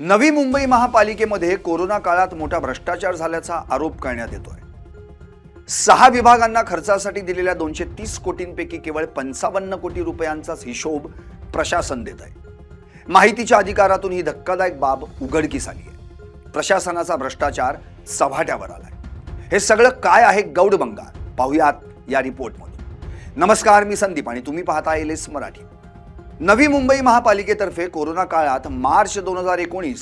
Navi Mumbai महापालिकेमध्ये corona काळात मोठा भ्रष्टाचार झाल्याचा आरोप करण्यात येतोय। 6 विभागांना खर्चासाठी दिलेल्या 230 कोटींपैकी केवळ 55 कोटी रुपयांचाच हिशोब प्रशासन देत आहे। माहितीच्या अधिकारातून ही धक्कादायक बाब उघडकीस आली आहे। प्रशासनाचा भ्रष्टाचार चव्हाट्यावर आलाय। हे सगळं काय आहे गौडबंगाल पाहूयात या रिपोर्टमधून। नमस्कार, मी संदीप आणि तुम्ही पाहता एलएस मराठी। नवी मुंबई महापालिकेतर्फे कोरोना काळात मार्च 2019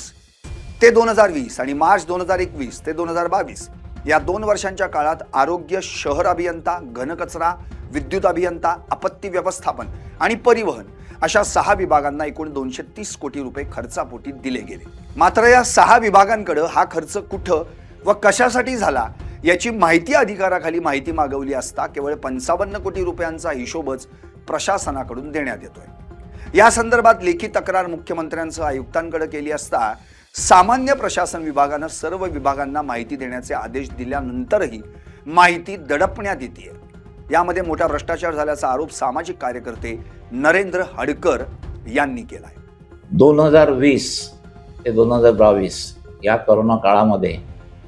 ते 2020 आणि मार्च 2021 ते 2022 या 2 वर्षांच्या काळात आरोग्य, शहर अभियंता, घनकचरा, विद्युत अभियंता, आपत्ती व्यवस्थापन आणि परिवहन अशा 6 विभागांना एकूण 230 कोटी रुपये खर्चापोटी दिले गेले। मात्र या 6 विभागांकडे हा खर्च कुठं व कशासाठी झाला याची माहिती अधिकाराखाली माहिती मागवली असता केवळ 55 कोटी रुपयांचा हिशोबच प्रशासनाकडून देण्यात येतोय। या संदर्भात लेखी तक्रार मुख्यमंत्र्यांसह आयुक्तांकडे केली असता सामान्य प्रशासन विभागाने सर्व विभागांना माहिती देण्याचे आदेश दिल्यानंतरही माहिती दडपण्यात येते। यामध्ये मोठा भ्रष्टाचार झाल्याचा आरोप सामाजिक कार्यकर्ते नरेंद्र हडकर यांनी केलाय। 2020 ते 2022 या कोरोना काळामध्ये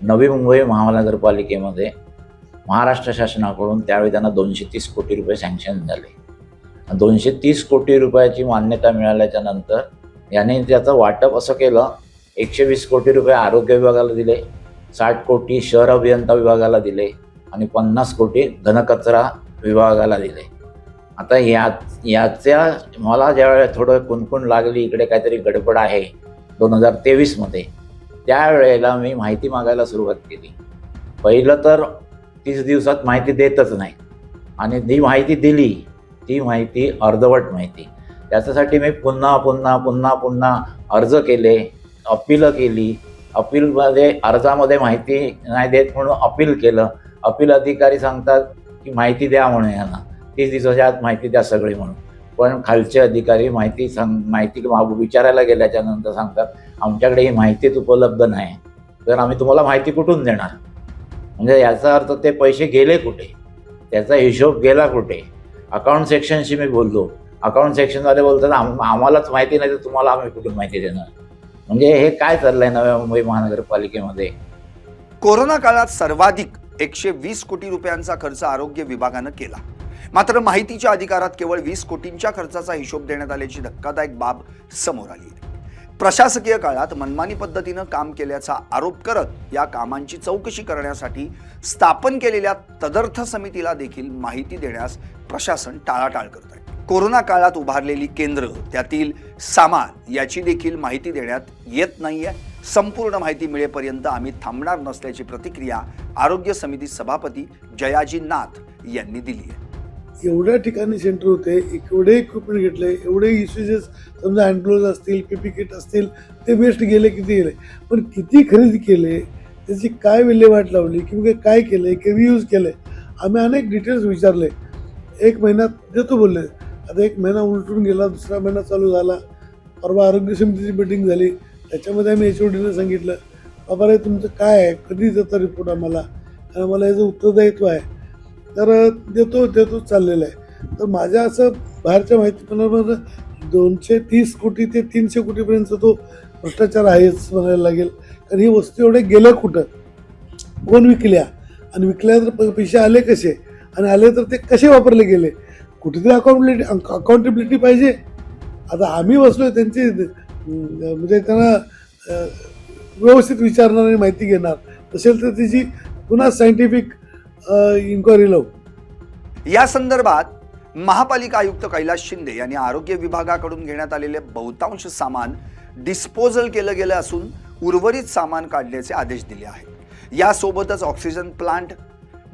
नवी मुंबई महानगरपालिकेमध्ये महाराष्ट्र शासनाकडून त्यावेळी त्यांना 230 कोटी रुपये सँक्शन झाले। 230 कोटी रुपयाची मान्यता मिळाल्याच्या नंतर याने त्याचं वाटप असं केलं, 120 कोटी रुपये आरोग्य विभागाला दिले, 60 कोटी शहर अभियंता विभागाला दिले आणि 50 कोटी घनकचरा विभागाला दिले। आता याच्या मला ज्यावेळेस थोडं कुणकुण लागली, इकडे काहीतरी गडबड आहे 2023 मध्ये, त्यावेळेला मी माहिती मागायला सुरुवात केली। पहिलं तर 30 दिवसात माहिती देतच नाही आणि जी माहिती दिली ती माहिती अर्धवट माहिती। त्याच्यासाठी मी पुन्हा अर्ज केले, अपील केली। अपीलमध्ये अर्जामध्ये माहिती नाही देत म्हणून अपील केलं। अपील अधिकारी सांगतात की माहिती द्या म्हणून, यांना 30 दिवसाच्या आत माहिती द्या सगळी म्हणून। पण खालचे अधिकारी माहिती विचारायला गेल्याच्या नंतर सांगतात आमच्याकडे ही माहितीच उपलब्ध नाही, तर आम्ही तुम्हाला माहिती कुठून देणार। म्हणजे याचा अर्थ ते पैसे गेले कुठे, त्याचा हिशोब गेला कुठे। अकाउंट सेक्शनशी मी बोललो, अकाउंट सेक्शनवाले बोलतात आम्हालाच माहिती नाही तर तुम्हाला आम्ही कुठून माहिती देणार। म्हणजे हे काय चाललंय नव्या मुंबई महानगरपालिकेमध्ये। कोरोना काळात सर्वाधिक 120 कोटी रुपयांचा खर्च आरोग्य विभागाने केला। मात्र माहितीच्या अधिकारात केवळ 20 कोटींच्या खर्चाचा हिशोब देण्यात आल्याची धक्कादायक बाब समोर आली। प्रशासकीय काळात मनमानी पद्धतीने काम केल्याचा आरोप करत या कामांची चौकशी करण्यासाठी स्थापन केलेल्या तदर्थ समितीला देखील माहिती देण्यास प्रशासन टाळाटाळ करत आहे। कोरोना काळात उभारलेली केंद्र, त्यातील सामान याची देखील माहिती देण्यात येत नाहीये। संपूर्ण माहिती मिळेपर्यंत आम्ही थांबणार नसल्याची प्रतिक्रिया आरोग्य समिती सभापती जयाजी नाथ यांनी दिली आहे। एवढ्या ठिकाणी सेंटर होते, एवढे इक्विपमेंट घेतले, एवढे युसेजेस, समजा हँड ग्लोव्ज असतील, पीपी किट असतील, ते वेस्ट गेले, किती गेले, पण किती खरेदी केले, त्याची काय विल्हेवाट लावली किंवा काय केलं, रियूज केलं, आम्ही अनेक डिटेल्स विचारले। 1 महिन्यात देतो बोलले, आता 1 महिना उलटून गेला, दुसरा महिना चालू झाला। परवा आरोग्य समितीची मीटिंग झाली, त्याच्यामध्ये आम्ही HODने सांगितलं बाबा रे तुमचं काय आहे, कधी देता रिपोर्ट आम्हाला, कारण आम्हाला याचं उत्तरदायित्व आहे। तर देतो चाललेलं आहे। तर माझ्या असं बाहेरच्या माहितीपणामध्ये 230 कोटी ते 300 कोटीपर्यंत तो भ्रष्टाचार आहेच म्हणायला लागेल। कारण ही वस्तू एवढे गेल्या कुठं, कोण विकल्या, आणि विकल्या तर पैसे आले कसे, आणि आले तर ते कसे वापरले गेले, कुठेतरी अकाउंटेबिलिटी पाहिजे। आता आम्ही बसलोय त्यांची म्हणजे त्यांना व्यवस्थित विचारणार आणि माहिती घेणार असेल तर त्याची पुन्हा सायंटिफिक इन्क्वायरी लावू। या संदर्भात महापालिका आयुक्त कैलास शिंदे यांनी आरोग्य विभागाकडून घेण्यात आलेले बहुतांश सामान डिस्पोजल केलं गेलं असून उर्वरित सामान काढण्याचे आदेश दिले आहेत। यासोबतच ऑक्सिजन प्लांट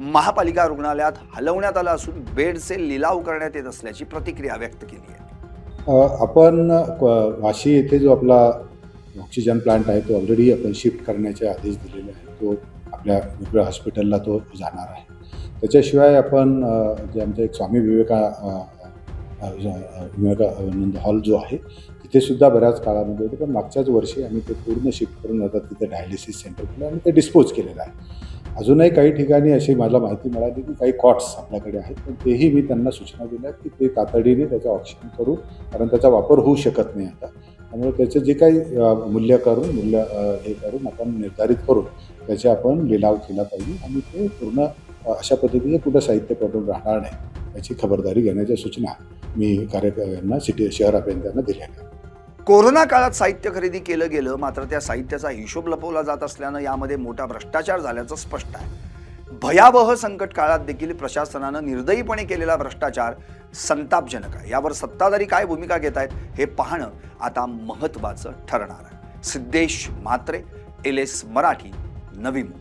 महापालिका रुग्णालयात हलवण्यात आलं असून बेडचे लिलाव करण्यात येत असल्याची प्रतिक्रिया व्यक्त केली आहे। आपण वाशी येथे जो आपला ऑक्सिजन प्लांट आहे तो ऑलरेडी आपण शिफ्ट करण्याचे आदेश दिलेले आहेत। तो आपल्या वेगवेगळ्या हॉस्पिटलला तो जाणार आहे। त्याच्याशिवाय आपण जे आमचा एक स्वामी विवेकानंद हॉल जो आहे तिथे सुद्धा बऱ्याच काळामध्ये होते, पण मागच्याच वर्षी आम्ही ते पूर्ण शिफ्ट करून आता तिथे डायलिसिस सेंटर केलं आणि ते डिस्पोज केलेलं आहे। अजूनही काही ठिकाणी अशी मला माहिती मिळाली की काही कॉट्स आपल्याकडे आहेत, पण तेही मी त्यांना सूचना दिल्या की ते तातडीने त्याचा ऑप्शन करू, कारण त्याचा वापर होऊ शकत नाही आता। त्यामुळे त्याचं जे काही मूल्य हे करून आपण निर्धारित करून त्याचे आपण लिलाव केला पाहिजे आणि ते पूर्ण अशा पद्धतीने कुठं साहित्य पडून राहणार नाही याची खबरदारी घेण्याच्या सूचना मी कार्यकर्त्यांना शहर अभियंत्यांना दिल्या आहेत. कोरोना काळात साहित्य खरेदी केलं गेलं, मात्र त्या साहित्याचा हिशोब लपवला जात असल्यानं यामध्ये मोठा भ्रष्टाचार झाल्याचं स्पष्ट आहे. भयावह संकट काळात देखील प्रशासनानं निर्दयीपणे केलेला भ्रष्टाचार संतापजनक आहे. यावर सत्ताधारी काय भूमिका घेत आहेत हे पाहणं आता महत्त्वाचं ठरणार आहे. सिद्धेश म्हात्रे, LS मराठी, नवी मुंबई.